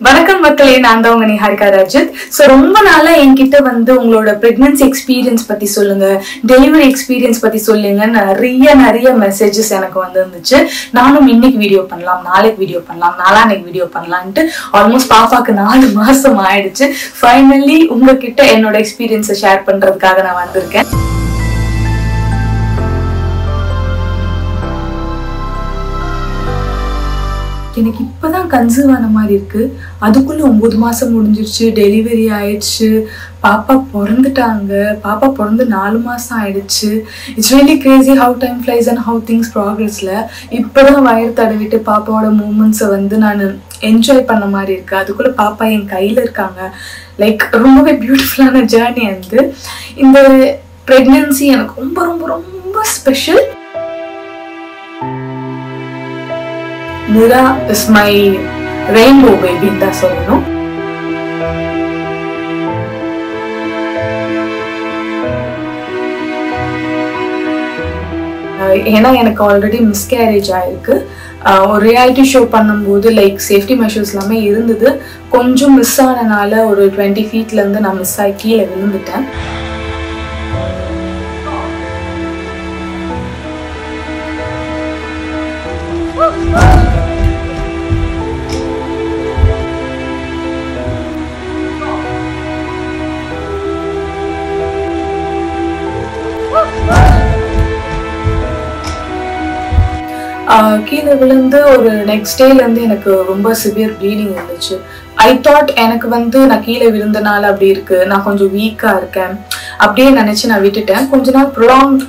வணக்கம் மக்களே, நான் தான் உங்க நிஹாரிகா ரஜித். ஸோ ரொம்ப நாளா என்கிட்ட உங்களோட பிரெக்னன்சி எக்ஸ்பீரியன்ஸ் பத்தி சொல்லுங்க, டெலிவரி எக்ஸ்பீரியன்ஸ் பத்தி சொல்லுங்க, நிறைய மெசேஜஸ் எனக்கு இருந்துச்சு. நானும் இன்னைக்கு வீடியோ பண்ணலாம், நாளைக்கு வீடியோ பண்ணலாம், நாளான்னைக்கு வீடியோ பண்ணலான்ட்டு ஆல்மோஸ்ட் பாப்பாக்கு 4 மாசம் ஆயிடுச்சு. ஃபைனலி உங்ககிட்ட என்னோட எக்ஸ்பீரியன்ஸை ஷேர் பண்றதுக்காக நான் வந்திருக்கேன். எனக்கு இப்பதான் கன்சீவ் ஆன மாதிரி இருக்கு. அதுக்குள்ள 9 மாசம் முடிஞ்சிருச்சு, டெலிவரி ஆயிடுச்சு, பாப்பா பிறந்துட்டாங்க. பாப்பா பிறந்து 4 மாசம் ஆயிடுச்சு. It's really crazy how time flies and how things ப்ராக்ரஸ்ல. இப்பதான் வயிறு தடவிட்டு பாப்பாவோட மூமெண்ட்ஸை நான் என்ஜாய் பண்ண மாதிரி இருக்கு. அதுக்குள்ள பாப்பா என் கையில இருக்காங்க. லைக் ரொம்பவே பியூட்டிஃபுல்லான ஜேர்னி. இந்த பிரெக்னன்சி எனக்கு ரொம்ப ரொம்ப ரொம்ப special. Nira is my rainbow baby in that song, no? ஏன்னா எனக்கு ஆல்ரெடி மிஸ்கேரேஜ் ஆயிருக்கு. ஒரு ரியாலிட்டி ஷோ பண்ணும்போது லைக் சேஃப்டி மெஷர்ஸ் எல்லாமே இருந்தது. கொஞ்சம் மிஸ் ஆனனால ஒரு 20 feetல இருந்து நான் மிஸ் ஆகி கீழே விழுந்துட்டேன். கீழே விழுந்து ஒரு நெக்ஸ்ட் டேல இருந்து எனக்கு ரொம்ப சிவியர் ப்ளீடிங் இருந்துச்சு. ஐ தாட் எனக்கு நான் கீழே விழுந்தனால அப்படி இருக்கு, நான் கொஞ்சம் வீக்கா இருக்கேன் அப்படியே நினைச்சு நான் விட்டுட்டேன். கொஞ்ச நாள் ப்ரொலாங்ட்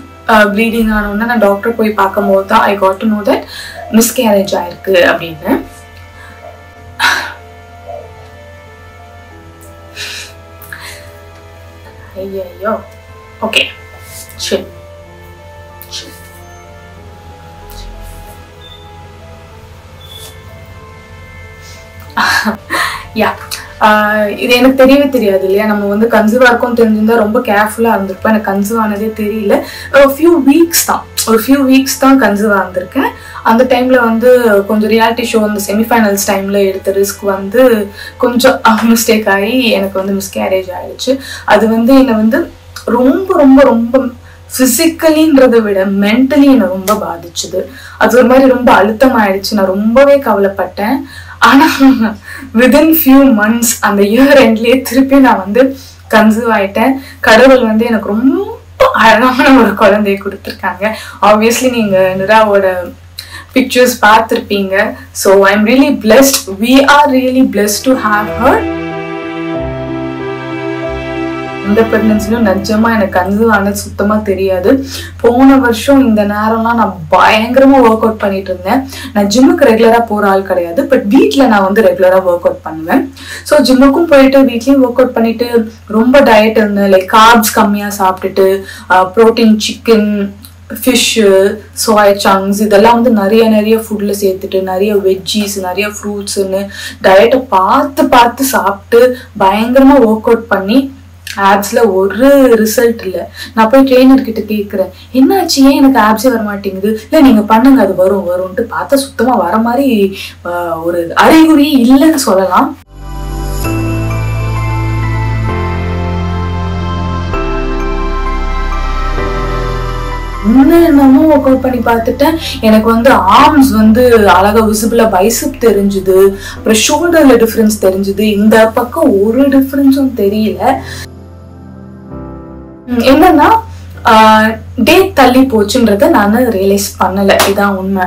ப்ளீடிங் ஆனோன்னா நான் டாக்டர் போய் பார்க்கும் போது தான் I got to know that miscarriage ஆயிருக்கு அப்படின்னு. ஐயோ, ஓகே சரி. இது எனக்கு தெரியவே தெரியாது இல்லையா. நம்ம கன்சீவ் ஆயிருக்கும் தெரிஞ்சிருந்தா ரொம்ப கேர்ஃபுல்லா இருந்திருப்போம். எனக்கு கன்சீவ் ஆனதே தெரியல. ஒரு ஃபியூ வீக்ஸ் தான் கன்சீவ் ஆயிருந்திருக்கேன். அந்த டைம்ல கொஞ்சம் ரியாலிட்டி ஷோ செமிஃபைனல்ஸ் டைம்ல எடுத்த ரிஸ்க் கொஞ்சம் மிஸ்டேக் ஆகி எனக்கு மிஸ்கேரேஜ் ஆயிடுச்சு. அது என்னை ரொம்ப ரொம்ப ரொம்ப பிசிக்கலின்றதை விட மென்டலி என்னை ரொம்ப பாதிச்சுது. அது ஒரு மாதிரி ரொம்ப அழுத்தம் ஆயிடுச்சு. நான் ரொம்பவே கவலைப்பட்டேன். ஆனா வித்தின் ஃபியூ மந்த்ஸ் அந்த இயர் எண்ட்லயே திருப்பி நான் கன்சீவ் ஆயிட்டேன். கடவுள் எனக்கு ரொம்ப அழகான ஒரு குழந்தைய கொடுத்துருக்காங்க. ஆப்வியஸ்லி நீங்க நிராவோட பிக்சர்ஸ் பார்த்துருப்பீங்க. So I am really blessed. We are really blessed to have her. இந்த பிரெக்னன்சிலும் நிஜமா எனக்கு கன்சீவ் ஆனது சுத்தமா தெரியாது. போன வருஷம் இந்த நேரம்லாம் நான் பயங்கரமா ஒர்க் அவுட் பண்ணிட்டு இருந்தேன். நான் ஜிம்முக்கு ரெகுலரா போற ஆள் கிடையாது, பட் வீட்டுல நான் ரெகுலரா ஒர்க் அவுட் பண்ணுவேன். ஸோ ஜிம்முக்கும் போயிட்டு வீட்லயும் ஒர்க் அவுட் பண்ணிட்டு ரொம்ப டயட் இருந்தேன். லைக் கார்ப்ஸ் கம்மியா சாப்பிட்டுட்டு protein, chicken, fish, soya chunks இதெல்லாம் நிறைய ஃபுட்ல சேர்த்துட்டு நிறைய வெஜ்ஜீஸ், நிறைய ஃப்ரூட்ஸ்ன்னு டயட்டை பார்த்து சாப்பிட்டு பயங்கரமா ஒர்க் அவுட் பண்ணி ஆப்ஸ்ல ஒரு ரிசல்ட் இல்லை. நான் போய் ட்ரெயினர் கிட்ட கேட்குறேன், என்னாச்சு, ஏன் எனக்கு ஆப்ஸே வர மாட்டேங்குது? இல்லை நீங்க பண்ணுங்க, அது வரும்ட்டு பார்த்தா சுத்தமா வர மாதிரி ஒரு அறிகுறி இல்லைன்னு சொல்லலாம். என்னமோ ஒர்க் அவுட் பண்ணி பார்த்துட்டேன். எனக்கு ஆர்ம்ஸ் அழகா விசிபிளா பைசப் தெரிஞ்சுது. அப்புறம் ஷோல்டர்ல டிஃபரன்ஸ் தெரிஞ்சுது. இந்த பக்கம் ஒரு டிஃபரன்ஸும் தெரியல. என்னன்னா டேட் தள்ளி போச்சுன்றத நான் ரியலைஸ் பண்ணல. இதான் உண்மை.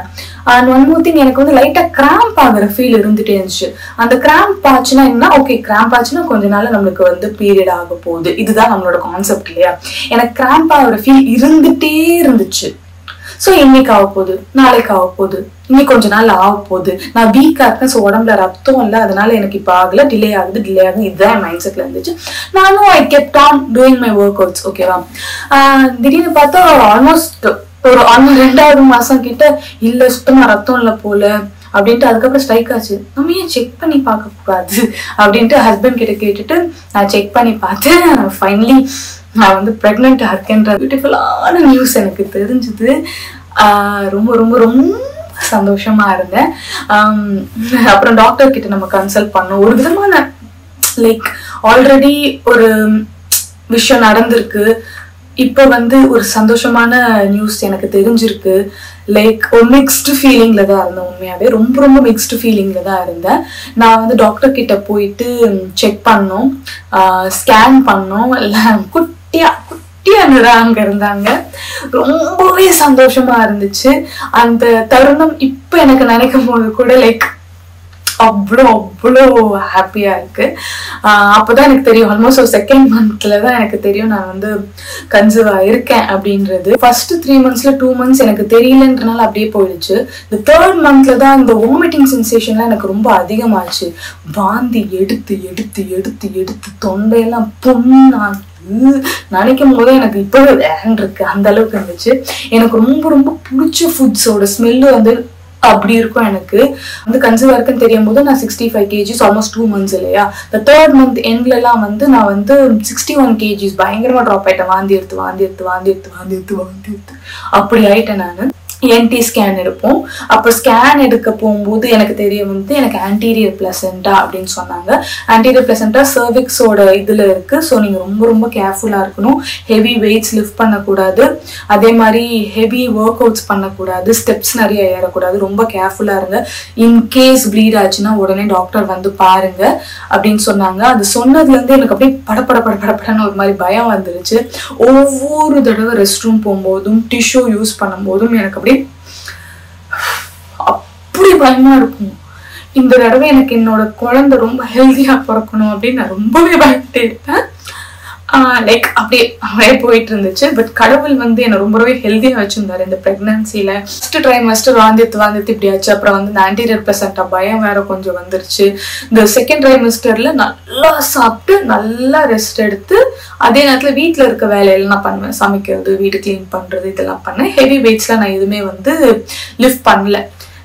அண்ட் ஒன் மோர் திங், எனக்கு லைட்டா கிராம்ப் ஆகுற ஃபீல் இருந்துட்டே இருந்துச்சு. அந்த கிராம்ப் ஆச்சுன்னா என்ன, ஓகே கிராம்ப் ஆச்சுன்னா கொஞ்ச நாள் நம்மளுக்கு பீரியட் ஆக போகுது, இதுதான் நம்மளோட கான்செப்ட் இல்லையா. எனக்கு கிராம்ப் ஆகுற ஃபீல் இருந்துட்டே இருந்துச்சு. ஸோ இன்னைக்கு ஆக போகுது, நாளைக்கு ஆக போகுது, இன்னைக்கு கொஞ்ச நாள் ஆக போகுது. நான் வீக்கா இருக்கேன், ஸோ உடம்புல ரத்தம் இல்லை, அதனால எனக்கு இப்போ ஆகல, டிலே ஆகுது. இதுதான் மைண்ட் செட்ல இருந்துச்சு. நானும் ஐ kept on doing my work outs. ஓகேவா. திடீர்னு பார்த்தா ஆல்மோஸ்ட் ஒரு 2வது மாசம் கிட்ட இல்ல சுத்தமா ரத்தம் இல்லை போல அப்படின்ட்டு அதுக்கப்புறம் ஸ்ட்ரைக் ஆச்சு. நம்ம ஏன் செக் பண்ணி பார்க்க கூடாது அப்படின்ட்டு ஹஸ்பண்ட் கிட்ட கேட்டுட்டு நான் செக் பண்ணி பார்த்தேன். ஃபைனலி நான் பிரெக்னெண்டா இருக்கேன்ற பியூட்டிஃபுல்லான நியூஸ் எனக்கு தெரிஞ்சுது. ரொம்ப ரொம்ப ரொம்ப சந்தோஷமா இருந்தேன். அப்புறம் டாக்டர் கிட்ட நம்ம கன்சல்ட் பண்ணோம். ஒரு விதமான லைக் ஆல்ரெடி ஒரு விஷயம் நடந்திருக்கு, இப்போ வந்து ஒரு சந்தோஷமான நியூஸ் எனக்கு தெரிஞ்சிருக்கு. லைக் ஒரு மிக்ஸ்டு ஃபீலிங்ல தான் இருந்தேன். உண்மையாவே ரொம்ப ரொம்ப மிக்ஸ்டு ஃபீலிங்ல தான் இருந்தேன். நான் வந்து டாக்டர் கிட்ட போயிட்டு செக் பண்ணோம், ஸ்கேன் பண்ணோம். குட்டியா அங்க இருந்தாங்க. ரொம்பவே சந்தோஷமா இருந்துச்சு அந்த தருணம். இப்ப எனக்கு நினைக்கும் போது கூட லைக் அவ்வளோ ஹாப்பியா இருக்கு. அப்பதான் எனக்கு தெரியும், ஆல்மோஸ்ட் ஒரு செகண்ட் மந்த்ல தான் எனக்கு தெரியும் நான் வந்து கன்சீவா இருக்கேன் அப்படின்றது. ஃபர்ஸ்ட் 3 monthsல 2 months எனக்கு தெரியலன்றனால அப்படியே போயிடுச்சு. இந்த 3rd monthல தான் இந்த வாமிட்டிங் சென்சேஷன்லாம் எனக்கு ரொம்ப அதிகமாச்சு. வாந்தி எடுத்து எடுத்து எடுத்து எடுத்து தொண்டையெல்லாம் புண்ணாக்கி நினைக்கும் போது எனக்கு இப்பவே வேன் இருக்கு, அந்த அளவுக்கு இருந்துச்சு. எனக்கு ரொம்ப ரொம்ப பிடிச்ச ஃபுட்ஸோட ஸ்மெல்லு வந்து அப்படி இருக்கும். எனக்கு வந்து கன்சீவா இருக்குன்னு தெரியும் போது நான் 65 kgs, ஆல்மோஸ்ட் 2 months இல்லையா. இந்த 3rd month எண்ட்லாம் வந்து நான் வந்து 61 kgs பயங்கரமா ட்ராப் ஆயிட்டேன். வாந்தி எடுத்து அப்படி ஆயிட்டேன். நான் என்டி ஸ்கேன் எடுப்போம். அப்போ ஸ்கேன் எடுக்க போகும்போது எனக்கு தெரிய வந்து எனக்கு ஆன்டீரியர் பிளசென்டா அப்படின்னு சொன்னாங்க. ஆன்டீரியர் பிளசென்டா சர்விக்ஸோட இதுல இருக்கு. ஸோ நீங்க ரொம்ப ரொம்ப கேர்ஃபுல்லா இருக்கணும். ஹெவி வெயிட்ஸ் லிஃப்ட் பண்ணக்கூடாது, அதே மாதிரி ஹெவி ஒர்க் அவுட்ஸ் பண்ணக்கூடாது, ஸ்டெப்ஸ் நிறைய ஏறக்கூடாது. ரொம்ப கேர்ஃபுல்லா இருங்க. இன்கேஸ் ப்ளீட் ஆச்சுன்னா உடனே டாக்டர் வந்து பாருங்க அப்படின்னு சொன்னாங்க. அது சொன்னதுல இருந்து எனக்கு அப்படியே படப்படன்னு ஒரு மாதிரி பயம் வந்துருச்சு. ஒவ்வொரு தடவை ரெஸ்ட் ரூம் போகும்போதும் டிஷ்யூ யூஸ் பண்ணும்போதும் எனக்கு அப்படி பயமா இருக்கும். இந்த தடவை எனக்கு என்னோட குழந்தை ரொம்ப ஹெல்தியா பிறக்கணும் அப்படின்னு நான் ரொம்பவே பயந்துட்டே இருப்பேன். லைக் அப்படியே போயிட்டு இருந்துச்சு. பட் கடவுள் வந்து என்னை ரொம்பவே ஹெல்தியா வச்சிருந்தாரு இந்த பிரெக்னன்சில. ஃபர்ஸ்ட் ட்ரைமஸ்டர் வாந்தித்து இப்படி ஆச்சு. அப்புறம் வந்து இந்த ஆன்டீரியர் பிளசென்டா பயம் வேற கொஞ்சம் வந்துருச்சு. இந்த செகண்ட் ட்ரைமஸ்டர்ல நல்லா சாப்பிட்டு நல்லா ரெஸ்ட் எடுத்து அதே நேரத்துல வீட்டுல இருக்க வேலையெல்லாம் நான் பண்ணுவேன். சமைக்கிறது, வீடு கிளீன் பண்றது, இதெல்லாம் பண்ணேன். ஹெவி வெயிட்ஸ்லாம் நான் எதுவுமே வந்து லிஃப்ட் பண்ணல.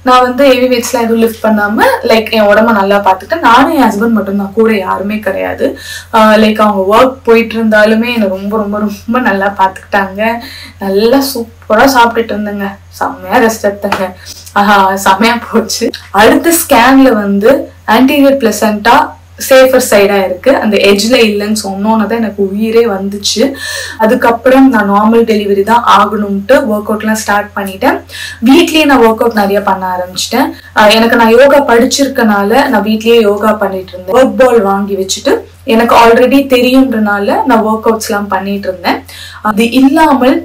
நான் வந்து ஹெவி வெயிட்ஸ்லாம் எதுவும் லிஃப்ட் பண்ணாம லைக் என் உடம்ப நல்லா பார்த்துக்கிட்டேன். நானும் என் ஹஸ்பண்ட் மட்டும் தான், கூட யாருமே கிடையாது. லைக் அவங்க ஒர்க் போயிட்டு இருந்தாலுமே என்னை ரொம்ப ரொம்ப ரொம்ப நல்லா பார்த்துக்கிட்டாங்க. நல்லா சூப்பரா சாப்பிட்டுட்டு இருந்தேங்க. செம்மையா ரெஸ்ட் எடுத்தேங்க. செம்மையா போச்சு. அடுத்த ஸ்கேன்ல வந்து ஆன்டீரியர் பிளசென்டா சேஃபர் சைடா இருக்கு, அந்த எட்ஜ்ல இல்லைன்னு சொன்னோன்னதான் எனக்கு உயிரே வந்துச்சு. அதுக்கப்புறம் நான் நார்மல் டெலிவரி தான் ஆகணும்ட்டு ஒர்க் அவுட்லாம் ஸ்டார்ட் பண்ணிட்டேன். வீட்லயே நான் ஒர்க் அவுட் நிறைய பண்ண ஆரம்பிச்சிட்டேன். எனக்கு நான் யோகா படிச்சிருக்கனால நான் வீட்லயே யோகா பண்ணிட்டு இருந்தேன். ஒர்க் பால் வாங்கி வச்சுட்டு எனக்கு ஆல்ரெடி தெரியுன்றனால நான் ஒர்க் அவுட்ஸ் எல்லாம் பண்ணிட்டு இருந்தேன். அது இல்லாமல்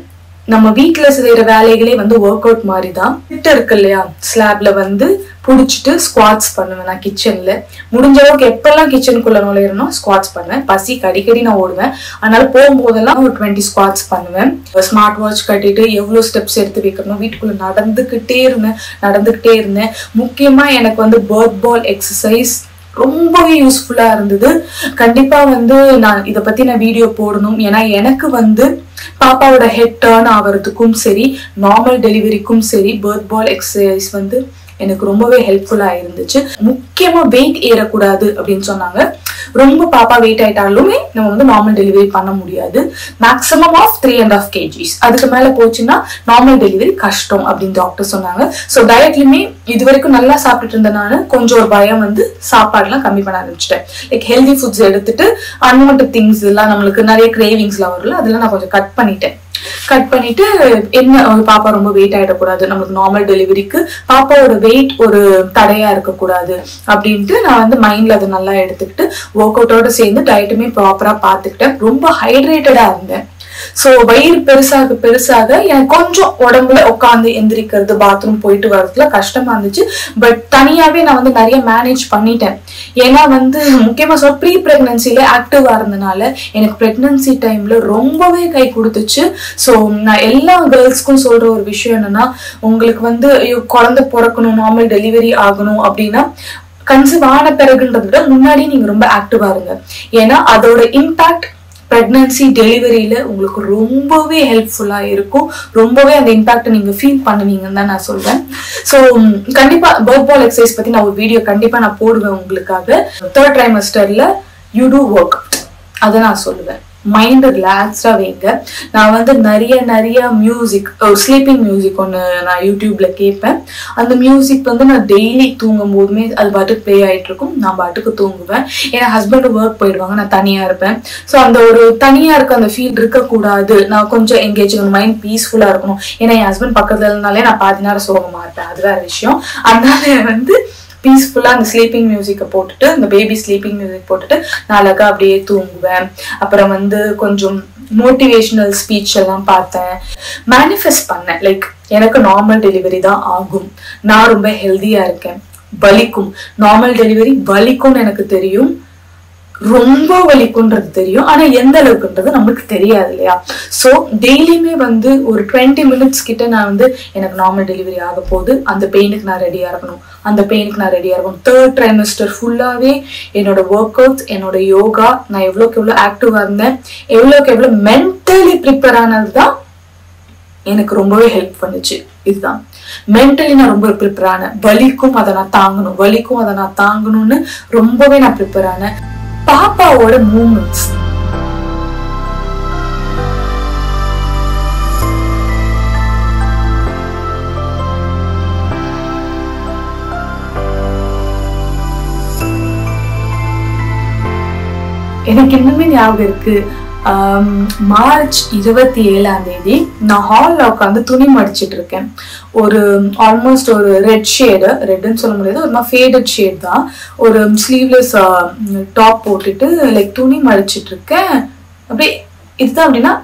நம்ம வீட்டுல செய்யற வேலைகளே வந்து ஒர்க் அவுட் மாதிரி தான். கிட்ட இருக்கு இல்லையா, ஸ்லாப்ல வந்து புடிச்சிட்டு ஸ்குவாட்ஸ் பண்ணுவேன். நான் கிச்சன்ல முடிஞ்ச அளவுக்கு எப்பெல்லாம் கிச்சனுக்குள்ள நுழையறனோ ஸ்குவாட்ஸ் பண்ணுவேன். பசிக்கு அடிக்கடி நான் ஓடுவேன், அதனால போகும்போதெல்லாம் ஒரு 20 ஸ்குவாட்ஸ் பண்ணுவேன். ஸ்மார்ட் வாட்ச் கட்டிட்டு எவ்வளவு ஸ்டெப்ஸ் எடுத்து வைக்கணும் வீட்டுக்குள்ள நடந்துகிட்டே இருந்தேன். முக்கியமா எனக்கு வந்து பர்த் பால் எக்ஸசைஸ் ரொம்பவே யூஸ்ஃபுல்லா இருந்தது. கண்டிப்பா வந்து நான் இதை பத்தி நான் வீடியோ போடணும். ஏன்னா எனக்கு வந்து பாப்பாவோட ஹெட் டர்ன் ஆகிறதுக்கும் சரி, நார்மல் டெலிவரிக்கும் சரி, பர்த் பால் எக்ஸசைஸ் வந்து எனக்கு ரொம்பவே ஹெல்ப்ஃபுல்லா இருந்துச்சு. முக்கியமா வெயிட் ஏறக்கூடாது அப்படின்னு சொன்னாங்க. ரொம்ப பாப்பா வெயிட் ஆயிட்டாலுமே நம்ம வந்து நார்மல் டெலிவரி பண்ண முடியாது. Maximum of 3.5 kgs. அதுக்கு மேல போச்சுன்னா நார்மல் டெலிவரி கஷ்டம் அப்படின்னு டாக்டர் சொன்னாங்க. ஸோ டயட்லயுமே இது வரைக்கும் நல்லா சாப்பிட்டுட்டு இருந்தனால கொஞ்சம் ஒரு பயம் வந்து சாப்பாடுலாம் கம்மி பண்ண ஆரம்பிச்சிட்டேன். லைக் ஹெல்தி ஃபுட்ஸ் எடுத்துட்டு அன்வான்ட் திங்ஸ் எல்லாம் நம்மளுக்கு நிறைய கிரேவிங்ஸ்லாம் வரும்ல, அதெல்லாம் நான் கொஞ்சம் கட் பண்ணிட்டு என்ன பாப்பா ரொம்ப வெயிட் ஆயிடக்கூடாது, நம்மளுக்கு நார்மல் டெலிவரிக்கு பாப்பாவோட வெயிட் ஒரு தடையா இருக்கக்கூடாது அப்படின்ட்டு நான் வந்து மைண்ட்ல அதை நல்லா எடுத்துக்கிட்டு ஒர்க் அவுட்டோட சேர்ந்து டயட்டுமே ப்ராப்பரா பார்த்துக்கிட்டேன். ரொம்ப ஹைட்ரேட்டடா இருந்தேன். ஸோ வயிறு பெருசாக எனக்கு கொஞ்சம் உடம்புல உட்காந்து எந்திரிக்கிறது, பாத்ரூம் போயிட்டு வர்றதுல கஷ்டமா இருந்துச்சு. பட் தனியாவே நான் வந்து நிறைய மேனேஜ் பண்ணிட்டேன். ஏன்னா வந்து முக்கியமா சொல்ல ப்ரீ பிரெக்னன்சில ஆக்டிவா இருந்தனால எனக்கு பிரெக்னன்சி டைம்ல ரொம்பவே கை கொடுத்துச்சு. ஸோ நான் எல்லா கேர்ள்ஸ்க்கும் சொல்ற ஒரு விஷயம் என்னன்னா, உங்களுக்கு வந்து குழந்தை பிறக்கணும், நார்மல் டெலிவரி ஆகணும் அப்படின்னா கன்சீவ் ஆன பிறகுன்றத விட முன்னாடி நீங்க ரொம்ப ஆக்டிவா இருங்க. ஏன்னா அதோட இம்பாக்ட் பிரெக்னன்சி டெலிவரியில உங்களுக்கு ரொம்பவே ஹெல்ப்ஃபுல்லா இருக்கும். ரொம்பவே அந்த இம்பாக்ட் நீங்க ஃபீல் பண்ணுவீங்கன்னு தான் நான் சொல்வேன். ஸோ கண்டிப்பா பர்த் பால் எக்ஸசைஸ் பத்தி நான் ஒரு வீடியோ கண்டிப்பா நான் போடுவேன் உங்களுக்காக. 3rd ட்ரைமஸ்டர்ல யூ டூ ஒர்க், அதை நான் சொல்லுவேன். மைண்ட் ரிலாக்ஸ்டா வைங்க. நான் வந்து நிறைய மியூசிக், ஸ்லீப்பிங் மியூசிக் ஒன்று நான் யூடியூப்ல கேட்பேன். அந்த மியூசிக் வந்து நான் டெய்லி தூங்கும் போதுமே அது பாட்டுக்கு ப்ளே ஆயிட்டு இருக்கும். நான் பாட்டுக்கு தூங்குவேன். ஏன்னா ஹஸ்பண்ட் ஒர்க் போயிடுவாங்க, நான் தனியா இருப்பேன். ஸோ அந்த ஒரு தனியா இருக்க அந்த ஃபீல் இருக்கக்கூடாது. நான் கொஞ்சம் எங்கேஜிங், மைண்ட் பீஸ்ஃபுல்லா இருக்கணும். ஏன்னா என் ஹஸ்பண்ட் பக்கத்துல இருந்தாலே நான் பாதி நேரம் சோகமா இருப்பேன், அது வேற விஷயம். அதனால வந்து பீஸ்ஃபுல்லா அந்த ஸ்லீப்பிங் மியூசிக்கை போட்டுட்டு, அந்த பேபி ஸ்லீப்பிங் மியூசிக் போட்டுட்டு நான் அழகா அப்படியே தூங்குவேன். அப்புறம் வந்து கொஞ்சம் மோட்டிவேஷனல் ஸ்பீச் எல்லாம் பார்த்தேன். மேனிஃபெஸ்ட் பண்ணேன், லைக் எனக்கு நார்மல் டெலிவரி தான் ஆகும், நான் ரொம்ப ஹெல்தியா இருக்கேன், வலிக்கும், நார்மல் டெலிவரி வலிக்கும்னு எனக்கு தெரியும், ரொம்ப வலிக்கும்ன்றது தெரியும். ஆனா எந்த அளவுக்குன்றது நம்மளுக்கு தெரியாது இல்லையா? ஸோ டெய்லியுமே வந்து ஒரு 20 மினிட்ஸ் கிட்ட நான் வந்து எனக்கு நார்மல் டெலிவரி ஆக போகுது, அந்த பெயினுக்கு நான் ரெடியா இருக்கணும், அந்த பெயினுக்கு நான் ரெடியா இருக்கணும். 3rd trimester ஃபுல்லாவே என்னோட ஒர்க் அவுட்ஸ், என்னோட யோகா, நான் எவ்வளோக்கு எவ்வளோ ஆக்டிவா இருந்தேன், எவ்வளோக்கு எவ்வளோ மென்டலி ப்ரிப்பேர் ஆனதுதான் எனக்கு ரொம்பவே ஹெல்ப் பண்ணுச்சு. இதுதான் மென்டலி நான் ரொம்ப ப்ரிப்பேர் ஆனேன். வலிக்கும் அதை நான் தாங்கணும், வலிக்கும் அதை நான் தாங்கணும்னு ரொம்பவே நான் ப்ரிப்பேர் ஆனேன். பாப்பாவோட மூமெண்ட்ஸ், எனக்கு இன்னுமே ஞாபகம் இருக்கு. மார்ச் 27 நான் ஹால்ல உட்காந்து துணி மடிச்சிட்டு இருக்கேன். ஒரு ஆல்மோஸ்ட் ஒரு ரெட் ஷேடு, ரெட்னு சொல்ல முடியாது, ஒரு மாதிரி ஃபேடட் ஷேட் தான். ஒரு ஸ்லீவ்லெஸ் டாப் போட்டுட்டு லைக் துணி மடிச்சிட்டு இருக்கேன். அப்படியே இதுதான் அப்படின்னா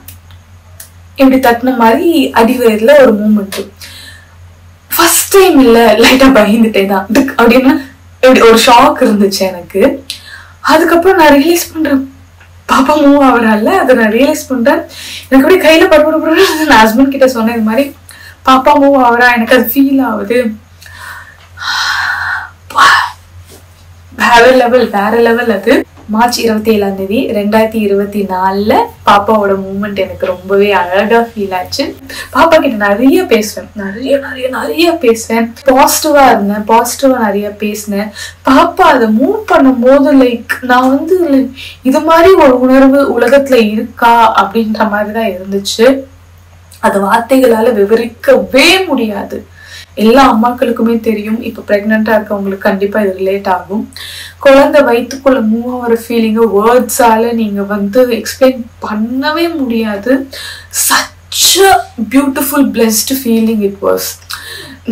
இப்படி தட்டின மாதிரி அடிவயர்ல ஒரு மூமெண்ட். ஃபர்ஸ்ட் டைம் இல்ல, லைட்டா பயந்துட்டேன் தான் அப்படின்னா இப்படி ஒரு ஷாக் இருந்துச்சு எனக்கு. அதுக்கப்புறம் நான் ரியலைஸ் பண்றேன் பாப்பா மூவ் ஆகுறாள். அதை நான் ரியலைஸ் பண்றேன். எனக்கு அப்படியே கையில படுபடுபடு. நான் ஹஸ்பண்ட் கிட்ட சொன்னேன், இது மாதிரி பாப்பா மூவ் ஆகுறா, எனக்கு அது ஃபீல் ஆகுது. வேற லெவல் அது. மார்ச் 27 2024 பாப்பாவோட மூமெண்ட் எனக்கு ரொம்பவே அழகா ஃபீல் ஆச்சு. பாப்பா கிட்ட நிறைய பேசுவேன், நிறைய பேசுவேன். பாசிட்டிவா இருந்தேன், பாசிட்டிவா நிறைய பேசினேன். பாப்பா அதை மூவ் பண்ணும் போது லைக் நான் வந்து இது மாதிரி ஒரு உணர்வு உலகத்துல இருக்கா அப்படின்ற மாதிரிதான் இருந்துச்சு. அது வார்த்தைகளால விவரிக்கவே முடியாது. எல்லா அம்மாக்களுக்குமே தெரியும். இப்ப பிரெக்னெண்டா இருக்கவங்களுக்கு கண்டிப்பா இது ரிலேட் ஆகும். குழந்தை வயிற்றுக்குள்ள மூவ் ஆகிற ஃபீலிங்க வேர்ட்ஸால நீங்க வந்து எக்ஸ்பிளைன் பண்ணவே முடியாது. Such a beautiful blessed feeling it was.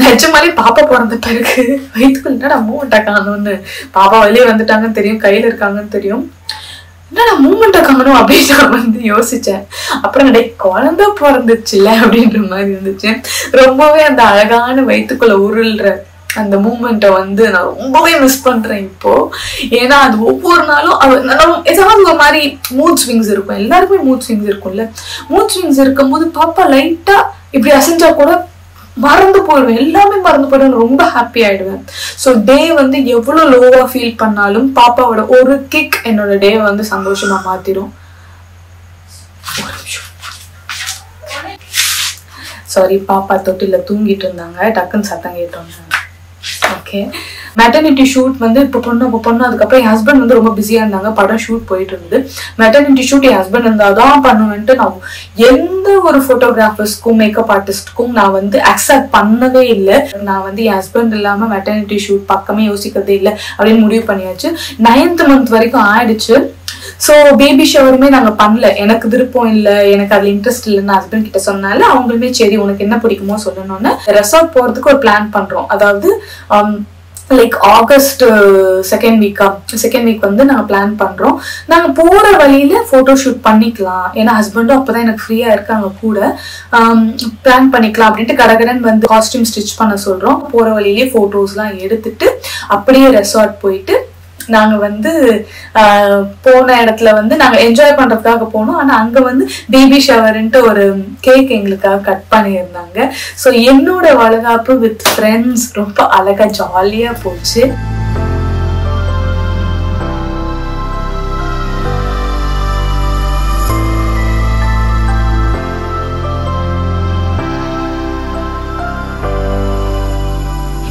நிஜமாலே பாப்பா பிறந்த பிறகு வயிற்றுக்குள்ள என்னடா மூவ்மெண்டா காணும்னு, பாப்பா வெளியே வந்துட்டாங்கன்னு தெரியும், கையில இருக்காங்கன்னு தெரியும், என்னடா மூமெண்ட்டை காணும் அப்படின்னு நான் வந்து யோசிச்சேன். அப்புறம் குழந்தை பிறந்துச்சுல்ல அப்படின்ற மாதிரி இருந்துச்சு. ரொம்பவே அந்த அழகான வயிற்றுக்குள்ள உருள்ற அந்த மூமெண்ட்டை வந்து நான் ரொம்பவே மிஸ் பண்றேன் இப்போ. ஏன்னா அது ஒவ்வொரு நாளும் ஏதாவது ஒரு மாதிரி மூட் ஸ்விங்ஸ் இருக்கும். எல்லாருக்குமே மூட் ஸ்விங்ஸ் இருக்கும்ல. மூட் ஸ்விங்ஸ் இருக்கும்போது பாப்பா லைட்டா இப்படி அசைஞ்சா கூட மறந்து போயிடுவேன், எல்லாமே மறந்து போயிடுவேன், ரொம்ப ஹாப்பி ஆயிடுவேன். ஸோ டே வந்து எவ்வளோ லோவா ஃபீல் பண்ணாலும் பாப்பாவோட ஒரு கிக் என்னோட டே வந்து சந்தோஷமா மாத்திரும். சாரி, பாப்பா தொட்டில தூங்கிட்டு இருந்தாங்க, டக்குன்னு சத்தம் கேட்டோம். ஓகே, மெட்டர்னிட்டி ஷூட் வந்து இப்போ பொண்ணு அதுக்கப்புறம் என் ஹஸ்பண்ட் வந்து ரொம்ப பிஸியா இருந்தாங்க, படம் ஷூட் போயிட்டு இருந்தது. மெட்டர்னிட்டி ஷூட் என் ஹஸ்பண்ட் இருந்தாதான் பண்ணுவேன்ட்டு நான் எந்த ஒரு போட்டோகிராஃபர்ஸ்க்கும் மேக்கப் ஆர்டிஸ்ட்க்கும் நான் வந்து அக்செப்ட் பண்ணவே இல்லை. நான் வந்து என் ஹஸ்பண்ட் இல்லாம மெட்டர்னிட்டி ஷூட் பக்கமே யோசிக்கிறதே இல்லை அப்படின்னு முடிவு பண்ணியாச்சு. 9th month வரைக்கும் ஆயிடுச்சு. ஸோ பேபி ஷவருமே நாங்கள் பண்ணல. எனக்கு விருப்பம் இல்லை, எனக்கு அதுல இன்ட்ரெஸ்ட் இல்லைன்னு ஹஸ்பண்ட் கிட்ட சொன்னால அவங்களுமே சரி உனக்கு என்ன பிடிக்குமோ சொல்லணும்னு ரெசார்ட் போறதுக்கு ஒரு பிளான் பண்றோம். அதாவது லைக் ஆகஸ்ட் செகண்ட் வீக் வந்து நாங்கள் பிளான் பண்றோம். நாங்கள் போற வழியில போட்டோ ஷூட் பண்ணிக்கலாம், ஏன்னா ஹஸ்பண்டும் அப்பதான் எனக்கு ஃப்ரீயா இருக்காங்க கூட, பிளான் பண்ணிக்கலாம் அப்படின்ட்டு கடகடன் வந்து காஸ்டியூம் ஸ்டிச் பண்ண சொல்றோம். போற வழியிலேயே போட்டோஸ்லாம் எடுத்துட்டு அப்படியே ரெசார்ட் போயிட்டு நாங்க வந்து போன இடத்துல வந்து நாங்க என்ஜாய் பண்றதுக்காக போனோம். ஆனா அங்க வந்து பேபி ஷவர்ன்ட்டு ஒரு கேக் எங்களுக்காக கட் பண்ணியிருந்தாங்க. ஸோ என்னோட வளகாப்பு வித் ஃப்ரெண்ட்ஸ் ரொம்ப அழகா ஜாலியா போச்சு.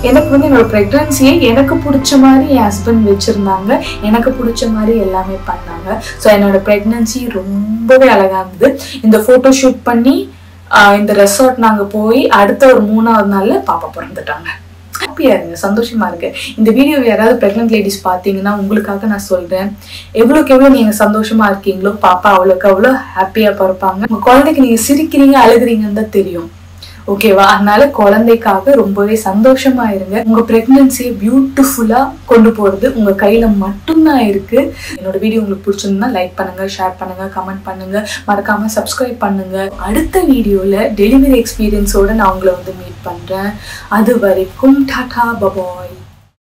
எனக்கு வந்து என்னோட ப்ரெக்னன்சியை எனக்கு பிடிச்ச மாதிரி என் ஹஸ்பண்ட் வச்சுருந்தாங்க, எனக்கு பிடிச்ச மாதிரி எல்லாமே பண்ணாங்க. ஸோ என்னோட ப்ரெக்னன்சி ரொம்பவே அழகாக இருந்தது. இந்த ஃபோட்டோ ஷூட் பண்ணி இந்த ரெசார்ட் நாங்கள் போய் அடுத்த ஒரு 3வது நாளில் பாப்பா பிறந்துட்டாங்க. ஹாப்பியாக இருங்க, சந்தோஷமா இருக்கு. இந்த வீடியோ யாராவது ப்ரெக்னென்ட் லேடிஸ் பார்த்தீங்கன்னா உங்களுக்காக நான் சொல்கிறேன், எவ்வளோக்கு எவ்வளோ நீங்கள் சந்தோஷமா இருக்கீங்களோ பாப்பா அவ்வளோக்கு அவ்வளோ ஹாப்பியாக பிறப்பாங்க. உங்கள் குழந்தைக்கு நீங்கள் சிரிக்கிறீங்க அழுகிறீங்கன்னு தான் தெரியும், ஓகேவா? அதனால குழந்தைக்காக ரொம்பவே சந்தோஷமா இருங்க. உங்க பிரெக்னன்சியை பியூட்டிஃபுல்லா கொண்டு போறது உங்க கையில மட்டும்தான் இருக்கு. என்னோட வீடியோ உங்களுக்கு பிடிச்சிருந்தா லைக் பண்ணுங்க, ஷேர் பண்ணுங்க, கமெண்ட் பண்ணுங்க, மறக்காம சப்ஸ்கிரைப் பண்ணுங்க. அடுத்த வீடியோல டெலிவரி எக்ஸ்பீரியன்ஸோட நான் உங்களை வந்து மீட் பண்றேன். அது வரைக்கும் டாடா பபாய்.